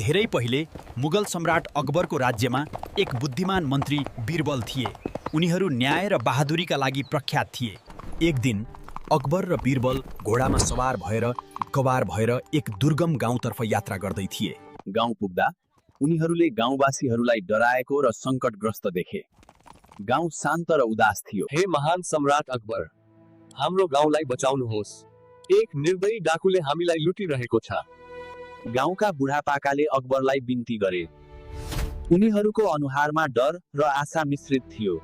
धेरै पहिले मुगल सम्राट अकबरको राज्यमा एक बुद्धिमान मन्त्री बीरबल थिए। उनीहरू न्याय र बहादुरीका लागि प्रख्यात थिए। एक दिन अकबर र बीरबल घोडामा सवार भएर एक दुर्गम गाउँतर्फ यात्रा गर्दै थिए। गाउँ पुग्दा उनीहरूले गाउँवासीहरूलाई डराएको र सङ्कटग्रस्त देखे। गाउँ शान्त र उदास थियो। हे महान सम्राट अकबर, हाम्रो गाउँलाई बचाउनुहोस्। एक निर्दयी डाकुले हामीलाई लुटिरहेको छ। गाउँका बुढापाकाले अकबरलाई बिन्ती गरे। उनीहरूको अनुहारमा डर र आशा मिश्रित थियो।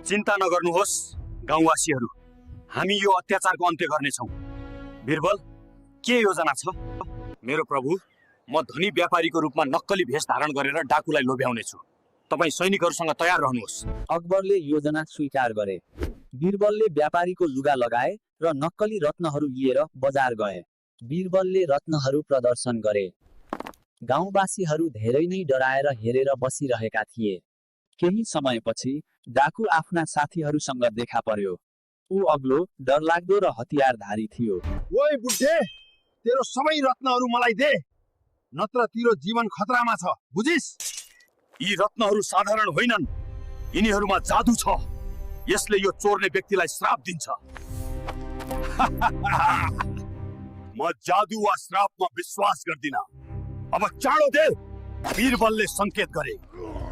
चिन्ता नगर्नुहोस् गाउँवासीहरू, हामी यो अत्याचारको अन्त्य गर्नेछौँ। बीरबल, के योजना छ? मेरो प्रभु, म धनी व्यापारीको रूपमा नक्कली भेष धारण गरेर डाकुलाई लोभ्याउनेछु। तपाईँ सैनिकहरूसँग तयार रहनुहोस्। अकबरले योजना स्वीकार गरे। बीरबलले व्यापारीको लुगा लगाए र नक्कली रत्नहरू लिएर बजार गए। बीरबलले रत्नहरू प्रदर्शन गरे। गाउँवासीहरू धेरै नै डराएर हेरेर बसिरहेका थिए। केही समयपछि डाकु आफ्ना साथीहरूसँग देखा पर्यो। ऊ अग्लो, डरलाग्दो र हतियारधारी थियो। ओइ बुढे, तेरो सबै रत्नहरू मलाई दे, नत्र तेरो जीवन खतरामा छ, बुझिस्? यी रत्नहरू साधारण होइनन्, यिनीहरूमा जादु छ। यसले यो चोर्ने व्यक्तिलाई श्राप दिन्छ। म जादु वा श्रापमा विश्वास गर्दिन। अब चाँडो दे। बीरबलले संकेत गरे।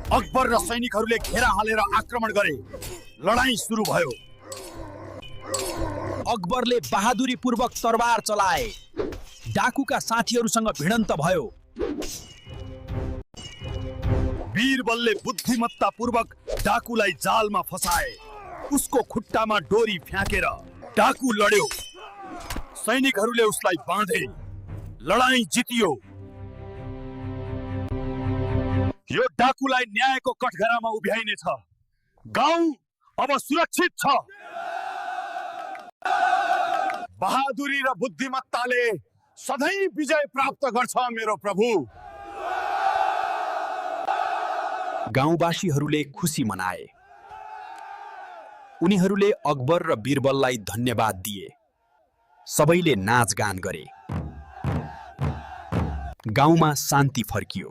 अकबर र सैनिकहरूले घेरा हालेर आक्रमण गरे। लडाईँ सुरु भयो। अकबरले बहादुरीपूर्वक तरबार चलाए। डाकुका साथीहरूसँग भिडन्त भयो। बीरबलले बुद्धिमत्तापूर्वक डाकुलाई जालमा फसाए। उसको खुट्टामा डोरी फ्याँकेर डाकु लड्यो। सैनिकहरूले उसलाई बाँधे। लडाईँ जितियो। यो डाकुलाई न्यायको कठघरामा उभ्याइनेछ। गाउँ अब सुरक्षित छ। बहादुरी र बुद्धिमत्ताले सधैँ विजय प्राप्त गर्छ मेरो प्रभु। गाउँवासीहरूले खुसी मनाए। उनीहरूले अकबर र बीरबललाई धन्यवाद दिए। सबैले नाचगान गरे। गाउँमा शान्ति फर्कियो।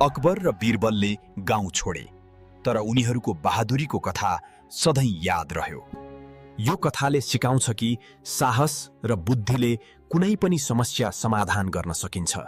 अकबर र बीरबलले गाउँ छोडे, तर उनीहरूको बहादुरीको कथा सधैँ याद रह्यो। यो कथाले सिकाउँछ कि साहस र बुद्धिले कुनै पनि समस्या समाधान गर्न सकिन्छ।